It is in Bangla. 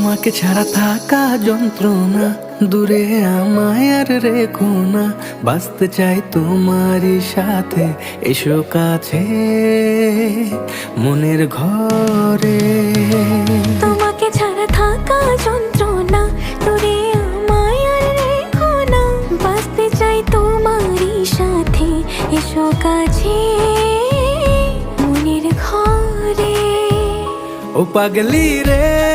তোমাকে ছাড়া থাকা যন্ত্রণা, দূরে আমায় আর রেখো না। বাঁচতে চাই তোমারই সাথে, এসো কাছে মনের ঘরে। তোমাকে ছাড়া থাকা যন্ত্রণা, দূরে আমায় আর রেখো না। বাঁচতে চাই তোমারই সাথে, এসো কাছে মনের ঘরে। ও পাগলি রে